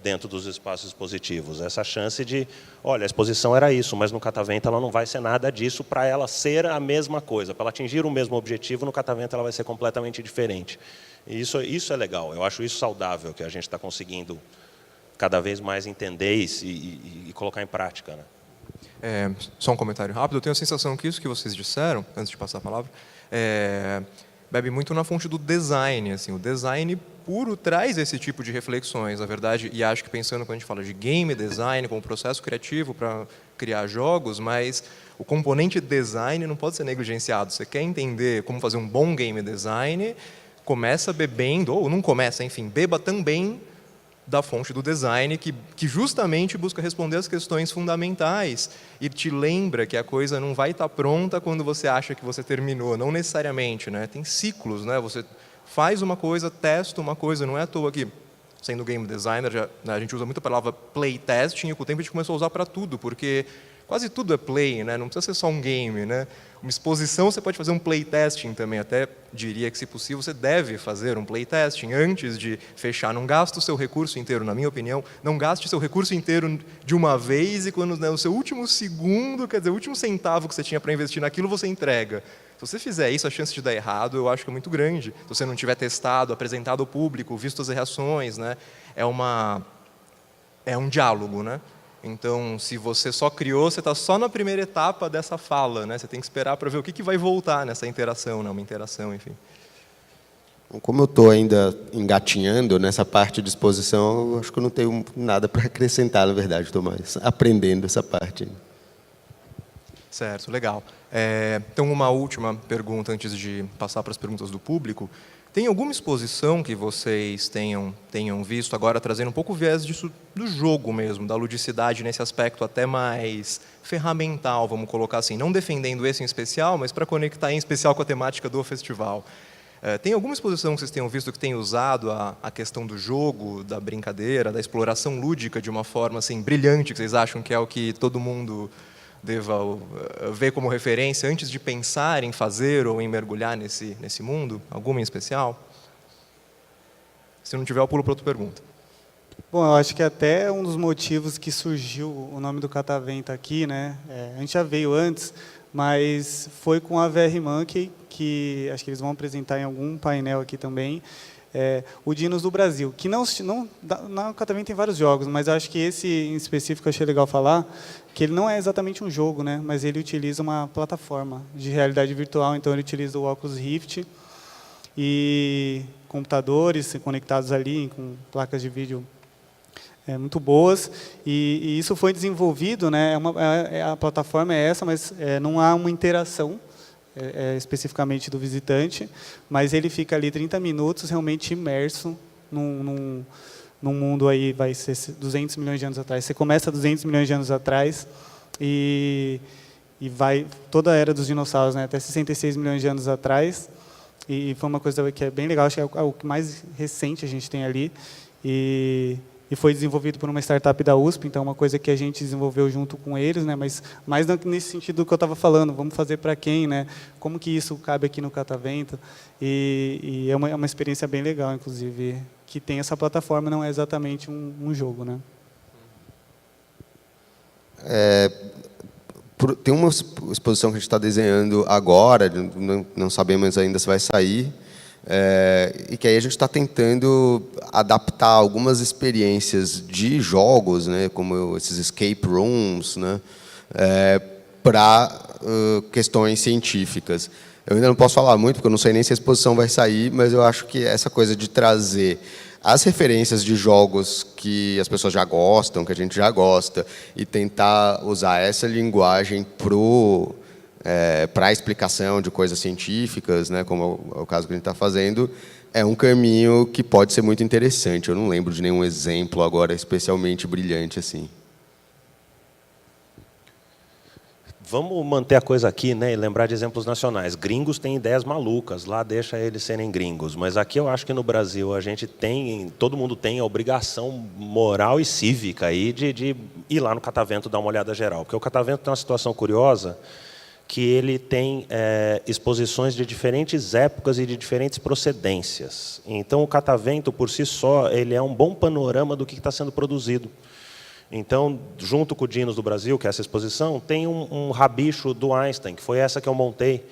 Speaker 4: Dentro dos espaços expositivos. Essa chance de, olha, a exposição era isso, mas no catavento ela não vai ser nada disso, para ela ser a mesma coisa. Para ela atingir o mesmo objetivo, no catavento ela vai ser completamente diferente. E isso é legal, eu acho isso saudável, que a gente está conseguindo cada vez mais entender e colocar em prática, né?
Speaker 2: Só um comentário rápido. Eu tenho a sensação que isso que vocês disseram, antes de passar a palavra, bebe muito na fonte do design. Assim, o design puro traz esse tipo de reflexões, na verdade, e acho que pensando quando a gente fala de game design, como processo criativo para criar jogos, mas o componente design não pode ser negligenciado. Você quer entender como fazer um bom game design, começa bebendo, ou não começa, enfim, beba também da fonte do design, que justamente busca responder as questões fundamentais e te lembra que a coisa não vai estar pronta quando você acha que você terminou, não necessariamente, né? Tem ciclos, né? Você faz uma coisa, testa uma coisa, não é à toa que, sendo game designer, a gente usa muito a palavra playtesting, e com o tempo a gente começou a usar para tudo, porque quase tudo é play, né? Não precisa ser só um game, né? Uma exposição você pode fazer um playtesting também, até diria que, se possível, você deve fazer um playtesting antes de fechar. Não gasta o seu recurso inteiro, na minha opinião, não gaste o seu recurso inteiro de uma vez e quando, né, o seu último segundo, quer dizer, o último centavo que você tinha para investir naquilo, você entrega. Se você fizer isso, a chance de dar errado, eu acho que é muito grande. Se você não tiver testado, apresentado ao público, visto as reações, né? É um diálogo, né? Então, se você só criou, você está só na primeira etapa dessa fala, né? Você tem que esperar para ver o que vai voltar nessa interação, né? Uma interação, enfim.
Speaker 5: Como eu estou ainda engatinhando nessa parte de exposição, eu acho que eu não tenho nada para acrescentar, na verdade, estou mais aprendendo essa parte.
Speaker 2: Certo, legal. Então, uma última pergunta antes de passar para as perguntas do público. Tem alguma exposição que vocês tenham visto, agora trazendo um pouco o viés disso, do jogo mesmo, da ludicidade, nesse aspecto até mais ferramental, vamos colocar assim, não defendendo esse em especial, mas para conectar em especial com a temática do festival? Tem alguma exposição que vocês tenham visto que tenha usado a questão do jogo, da brincadeira, da exploração lúdica de uma forma assim, brilhante, que vocês acham que é o que todo mundo deva ver como referência antes de pensar em fazer ou em mergulhar nesse mundo? Alguma em especial? Se não tiver, eu pulo para outra pergunta.
Speaker 3: Bom, eu acho que até um dos motivos que surgiu o nome do catavento aqui, né? A gente já veio antes, mas foi com a VR Monkey, que acho que eles vão apresentar em algum painel aqui também, o Dinos do Brasil, que no catavento tem vários jogos, mas eu acho que esse em específico eu achei legal falar, que ele não é exatamente um jogo, né? Mas ele utiliza uma plataforma de realidade virtual, então ele utiliza o Oculus Rift e computadores conectados ali com placas de vídeo muito boas, e isso foi desenvolvido, né, a plataforma é essa, mas não há uma interação especificamente do visitante, mas ele fica ali 30 minutos realmente imerso num mundo aí, vai ser 200 milhões de anos atrás. Você começa 200 milhões de anos atrás e vai toda a era dos dinossauros, né, até 66 milhões de anos atrás, e foi uma coisa que é bem legal, acho que é o que mais recente a gente tem ali, e foi desenvolvido por uma startup da USP, então é uma coisa que a gente desenvolveu junto com eles, né, mas mais nesse sentido do que eu estava falando, vamos fazer para quem, né, como que isso cabe aqui no Catavento, e é uma experiência bem legal, inclusive, que tem essa plataforma, não é exatamente um jogo, né.
Speaker 5: Tem uma exposição que a gente está desenhando agora, não sabemos ainda se vai sair, e que aí a gente está tentando adaptar algumas experiências de jogos, né, como esses escape rooms, né, para questões científicas. Eu ainda não posso falar muito, porque eu não sei nem se a exposição vai sair, mas eu acho que essa coisa de trazer as referências de jogos que as pessoas já gostam, que a gente já gosta, e tentar usar essa linguagem para a explicação de coisas científicas, né, como é o caso que a gente está fazendo, é um caminho que pode ser muito interessante. Eu não lembro de nenhum exemplo agora especialmente brilhante assim.
Speaker 4: Vamos manter a coisa aqui, né, e lembrar de exemplos nacionais. Gringos têm ideias malucas, lá deixa eles serem gringos. Mas aqui eu acho que no Brasil a gente tem, todo mundo tem a obrigação moral e cívica aí de ir lá no Catavento dar uma olhada geral. Porque o Catavento tem uma situação curiosa, que ele tem exposições de diferentes épocas e de diferentes procedências. Então, o Catavento, por si só, ele é um bom panorama do que está sendo produzido. Então, junto com o Dinos do Brasil, que é essa exposição, tem um rabicho do Einstein, que foi essa que eu montei,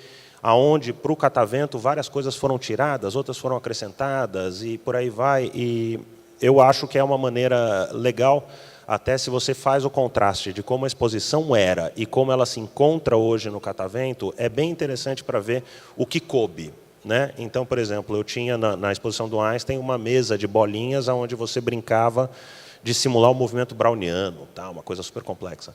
Speaker 4: aonde, para o Catavento, várias coisas foram tiradas, outras foram acrescentadas, e por aí vai. E eu acho que é uma maneira legal, até se você faz o contraste de como a exposição era e como ela se encontra hoje no Catavento, é bem interessante para ver o que coube, né? Então, por exemplo, eu tinha na exposição do Einstein uma mesa de bolinhas onde você brincava de simular o movimento browniano, tá? Uma coisa super complexa.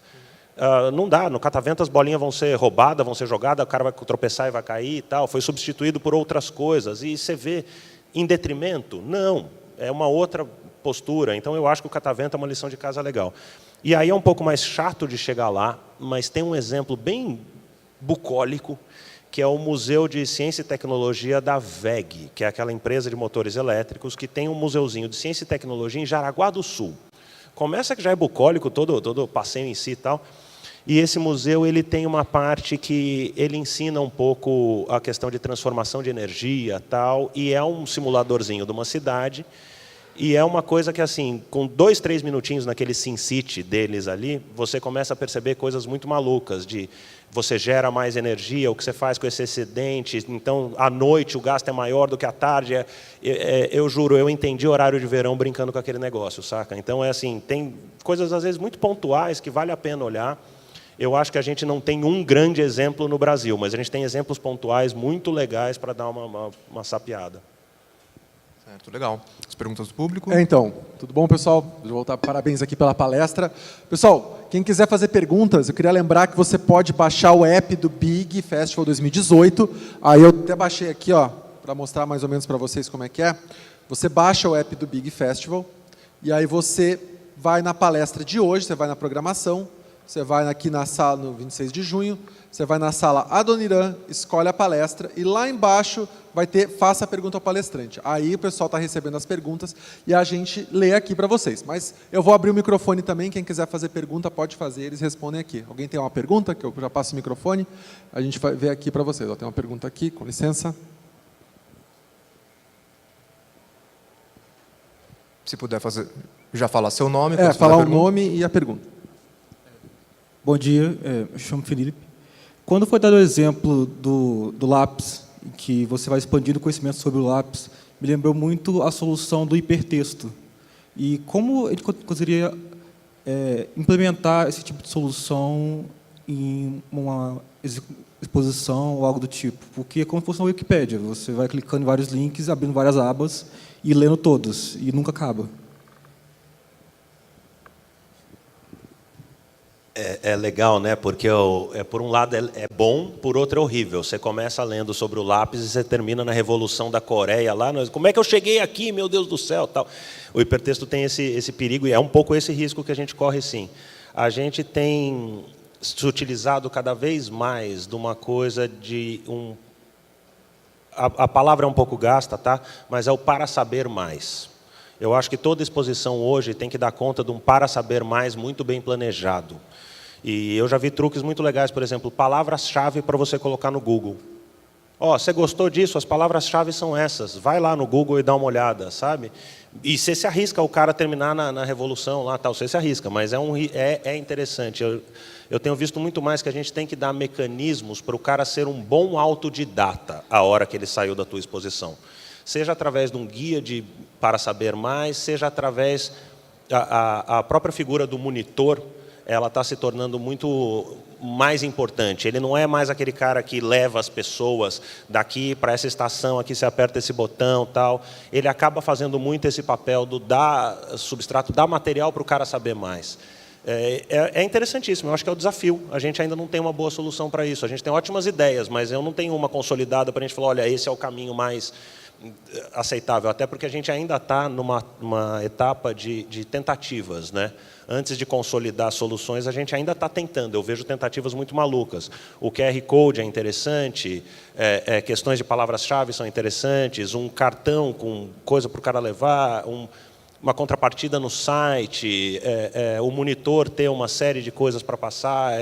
Speaker 4: Não dá, no Catavento as bolinhas vão ser roubadas, vão ser jogadas, o cara vai tropeçar e vai cair e tal. Foi substituído por outras coisas. E você vê em detrimento? Não, é uma outra postura. Então, eu acho que o Catavento é uma lição de casa legal. E aí é um pouco mais chato de chegar lá, mas tem um exemplo bem bucólico, que é o Museu de Ciência e Tecnologia da WEG, que é aquela empresa de motores elétricos, que tem um museuzinho de ciência e tecnologia em Jaraguá do Sul. Começa que já é bucólico, todo o passeio em si e tal. E esse museu ele tem uma parte que ele ensina um pouco a questão de transformação de energia tal, e é um simuladorzinho de uma cidade. E é uma coisa que, assim, com 2, 3 minutinhos naquele SimCity deles ali, você começa a perceber coisas muito malucas, de você gera mais energia, o que você faz com esse excedente, então, à noite, o gasto é maior do que à tarde. Eu juro, eu entendi horário de verão brincando com aquele negócio, saca? Então, assim, tem coisas, às vezes, muito pontuais que vale a pena olhar. Eu acho que a gente não tem um grande exemplo no Brasil, mas a gente tem exemplos pontuais muito legais para dar uma sapeada.
Speaker 2: Certo, legal. As perguntas do público?
Speaker 1: Então, tudo bom, pessoal? Deixa eu voltar, parabéns aqui pela palestra. Pessoal, quem quiser fazer perguntas, eu queria lembrar que você pode baixar o app do Big Festival 2018. Aí eu até baixei aqui, ó, para mostrar mais ou menos para vocês como é que é. Você baixa o app do Big Festival e aí você vai na palestra de hoje, você vai na programação, você vai aqui na sala, no 26 de junho, você vai na sala Adoniran, escolhe a palestra e lá embaixo vai ter faça a pergunta ao palestrante. Aí o pessoal está recebendo as perguntas e a gente lê aqui para vocês. Mas eu vou abrir o microfone também, quem quiser fazer pergunta pode fazer, eles respondem aqui. Alguém tem uma pergunta? Que eu já passo o microfone, a gente vai ver aqui para vocês. Tem uma pergunta aqui, com licença.
Speaker 2: Se puder fazer, já falar seu nome.
Speaker 1: Falar o nome e a pergunta.
Speaker 6: Bom dia, eu chamo Felipe. Quando foi dado o exemplo do lápis, que você vai expandindo o conhecimento sobre o lápis, me lembrou muito a solução do hipertexto. E como a gente conseguiria implementar esse tipo de solução em uma exposição ou algo do tipo? Porque é como se fosse uma Wikipédia, você vai clicando em vários links, abrindo várias abas e lendo todos, e nunca acaba.
Speaker 4: É legal, né? Porque por um lado é bom, por outro é horrível. Você começa lendo sobre o lápis e você termina na Revolução da Coreia lá. Como é que eu cheguei aqui, meu Deus do céu, tal. O hipertexto tem esse perigo e é um pouco esse risco que a gente corre, sim. A gente tem se utilizado cada vez mais de uma coisa de a palavra é um pouco gasta, tá? Mas é o para saber mais. Eu acho que toda exposição hoje tem que dar conta de um para saber mais muito bem planejado. E eu já vi truques muito legais, por exemplo, palavras-chave para você colocar no Google. Você gostou disso? As palavras-chave são essas. Vai lá no Google e dá uma olhada, sabe? E você se arrisca o cara terminar na Revolução lá, tal, você se arrisca, mas é interessante. Eu tenho visto muito mais que a gente tem que dar mecanismos para o cara ser um bom autodidata a hora que ele saiu da tua exposição. Seja através de um guia para saber mais, seja através a própria figura do monitor, ela está se tornando muito mais importante. Ele não é mais aquele cara que leva as pessoas daqui para essa estação, aqui você aperta esse botão, tal. Ele acaba fazendo muito esse papel do dar substrato, dar material para o cara saber mais. É interessantíssimo, eu acho que é o desafio. A gente ainda não tem uma boa solução para isso. A gente tem ótimas ideias, mas eu não tenho uma consolidada para a gente falar, olha, esse é o caminho mais aceitável, até porque a gente ainda está numa etapa de tentativas, né? Antes de consolidar soluções, a gente ainda está tentando. Eu vejo tentativas muito malucas. O QR Code é interessante, questões de palavras-chave são interessantes, um cartão com coisa para o cara levar, uma contrapartida no site, o monitor ter uma série de coisas para passar.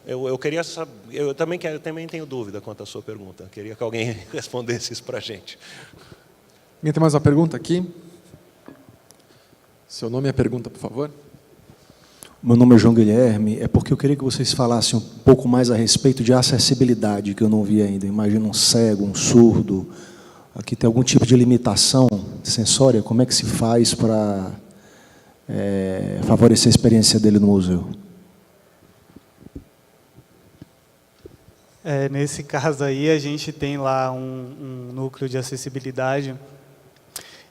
Speaker 4: Eu queria saber, eu também tenho dúvida quanto à sua pergunta. Eu queria que alguém respondesse isso para a gente.
Speaker 1: Alguém tem mais uma pergunta aqui? Seu nome e a pergunta, por favor.
Speaker 7: Meu nome é João Guilherme. É porque eu queria que vocês falassem um pouco mais a respeito de acessibilidade, que eu não vi ainda. Imagina um cego, um surdo. Aqui tem algum tipo de limitação sensória? Como é que se faz para favorecer a experiência dele no museu?
Speaker 3: Nesse caso aí, a gente tem lá um núcleo de acessibilidade.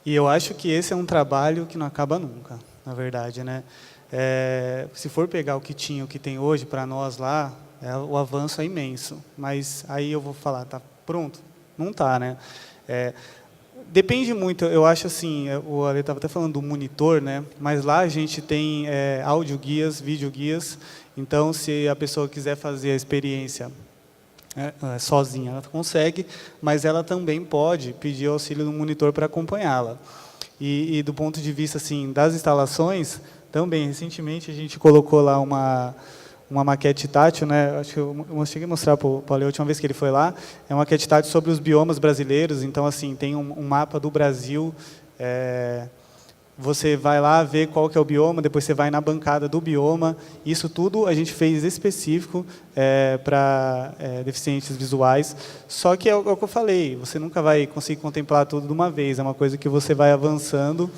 Speaker 3: E eu acho que esse é um trabalho que não acaba nunca, na verdade, né? Se for pegar o que tinha, o que tem hoje para nós lá, o avanço é imenso. Mas aí eu vou falar, tá pronto? Não tá, né? Depende muito, eu acho assim, o Ale estava até falando do monitor, né? Mas lá a gente tem audioguias, videoguias. Então, se a pessoa quiser fazer a experiência sozinha, ela consegue, mas ela também pode pedir auxílio do monitor para acompanhá-la. E do ponto de vista assim, das instalações, também, recentemente, a gente colocou lá uma maquete tátil, né? Acho que eu cheguei a mostrar para o Ale a última vez que ele foi lá. É uma maquete tátil sobre os biomas brasileiros. Então, assim, tem um mapa do Brasil. Você vai lá ver qual que é o bioma, depois você vai na bancada do bioma. Isso tudo a gente fez específico para deficientes visuais. Só que é o que eu falei, você nunca vai conseguir contemplar tudo de uma vez. É uma coisa que você vai avançando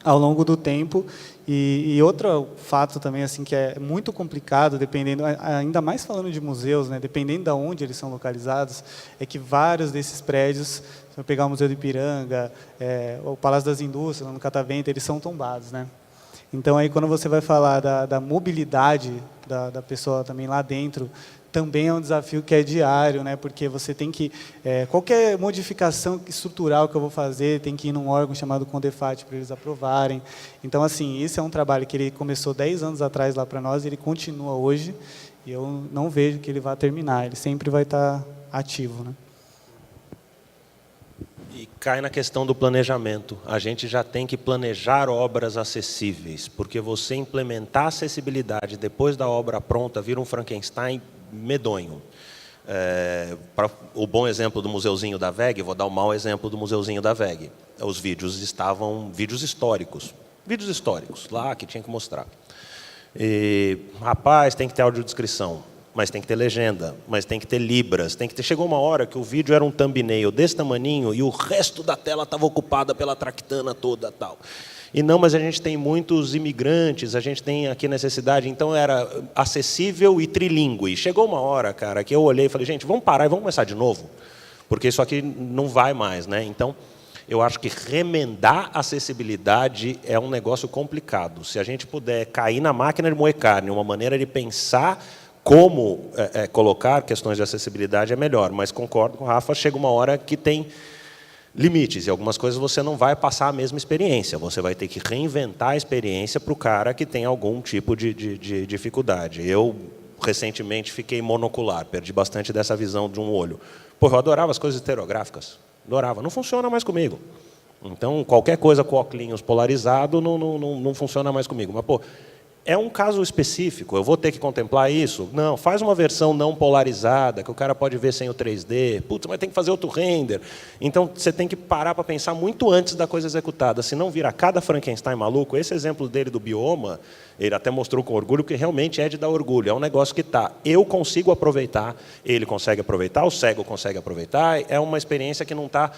Speaker 3: ao longo do tempo. E outro fato também assim que é muito complicado, dependendo, ainda mais falando de museus, né, dependendo de onde eles são localizados, é que vários desses prédios, se eu pegar o Museu do Ipiranga, o Palácio das Indústrias, no Catavento, eles são tombados, né? Então, aí, quando você vai falar da mobilidade da pessoa também lá dentro, também é um desafio que é diário, né? Porque você tem que... qualquer modificação estrutural que eu vou fazer, tem que ir num órgão chamado Condefat para eles aprovarem. Então, assim, esse é um trabalho que ele começou 10 anos atrás lá para nós, e ele continua hoje, e eu não vejo que ele vá terminar. Ele sempre vai estar ativo, né?
Speaker 4: E cai na questão do planejamento. A gente já tem que planejar obras acessíveis, porque você implementar acessibilidade depois da obra pronta vira um Frankenstein medonho. O bom exemplo do Museuzinho da VEG, vou dar o mau exemplo do Museuzinho da VEG. Os vídeos estavam vídeos históricos lá que tinha que mostrar. E, rapaz, tem que ter audiodescrição, mas tem que ter legenda, mas tem que ter libras, tem que ter... Chegou uma hora que o vídeo era um thumbnail desse tamaninho e o resto da tela estava ocupada pela tractana toda, tal. E não, mas a gente tem muitos imigrantes, a gente tem aqui necessidade, então era acessível e trilingüe. Chegou uma hora, cara, que eu olhei e falei, gente, vamos parar e vamos começar de novo, porque isso aqui não vai mais, né? Então, Eu acho que remendar acessibilidade é um negócio complicado. Se a gente puder cair na máquina de moer carne, uma maneira de pensar como colocar questões de acessibilidade é melhor. Mas concordo com o Rafa, chega uma hora que tem limites, e algumas coisas você não vai passar a mesma experiência, você vai ter que reinventar a experiência para o cara que tem algum tipo de dificuldade. Eu, recentemente, fiquei monocular, perdi bastante dessa visão de um olho. Pô, eu adorava as coisas estereográficas, adorava, não funciona mais comigo. Então, qualquer coisa com óculos polarizado não funciona mais comigo. Mas, pô, é um caso específico, eu vou ter que contemplar isso? Não, faz uma versão não polarizada, que o cara pode ver sem o 3D. Putz, mas tem que fazer outro render. Então, você tem que parar para pensar muito antes da coisa executada, senão vira cada Frankenstein maluco. Esse exemplo dele do bioma, ele até mostrou com orgulho, que realmente é de dar orgulho. É um negócio que eu consigo aproveitar, ele consegue aproveitar, o cego consegue aproveitar. É uma experiência que não está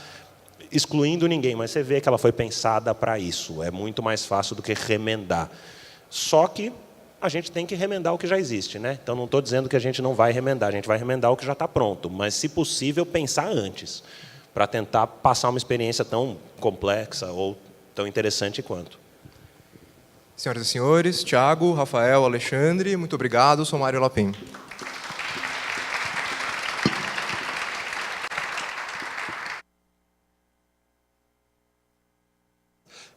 Speaker 4: excluindo ninguém, mas você vê que ela foi pensada para isso. É muito mais fácil do que remendar. Só que a gente tem que remendar o que já existe, né? Então, não estou dizendo que a gente não vai remendar, a gente vai remendar o que já está pronto, mas, se possível, pensar antes, para tentar passar uma experiência tão complexa ou tão interessante quanto.
Speaker 2: Senhoras e senhores, Thiago, Rafael, Alexandre, muito obrigado. Sou Mário Lapim.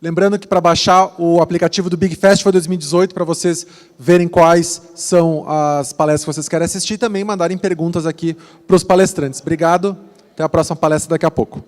Speaker 1: Lembrando que para baixar o aplicativo do Big Festival 2018, para vocês verem quais são as palestras que vocês querem assistir, também mandarem perguntas aqui para os palestrantes. Obrigado, até a próxima palestra daqui a pouco.